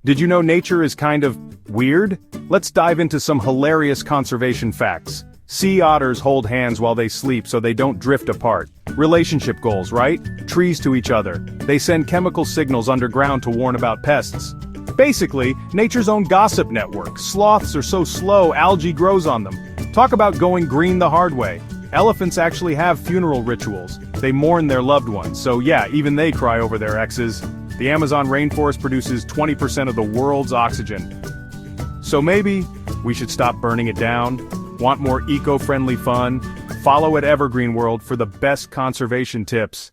Did you know nature is kind of weird? Let's dive into some hilarious conservation facts. Sea otters hold hands while they sleep so they don't drift apart. Relationship goals, right? Trees to each other. They send chemical signals underground to warn about pests. Basically, nature's own gossip network. Sloths are so slow, algae grows on them. Talk about going green the hard way. Elephants actually have funeral rituals. They mourn their loved ones, so yeah, even they cry over their exes. The Amazon rainforest produces 20% of the world's oxygen. So maybe we should stop burning it down? Want more eco-friendly fun? Follow at Evergreen World for the best conservation tips.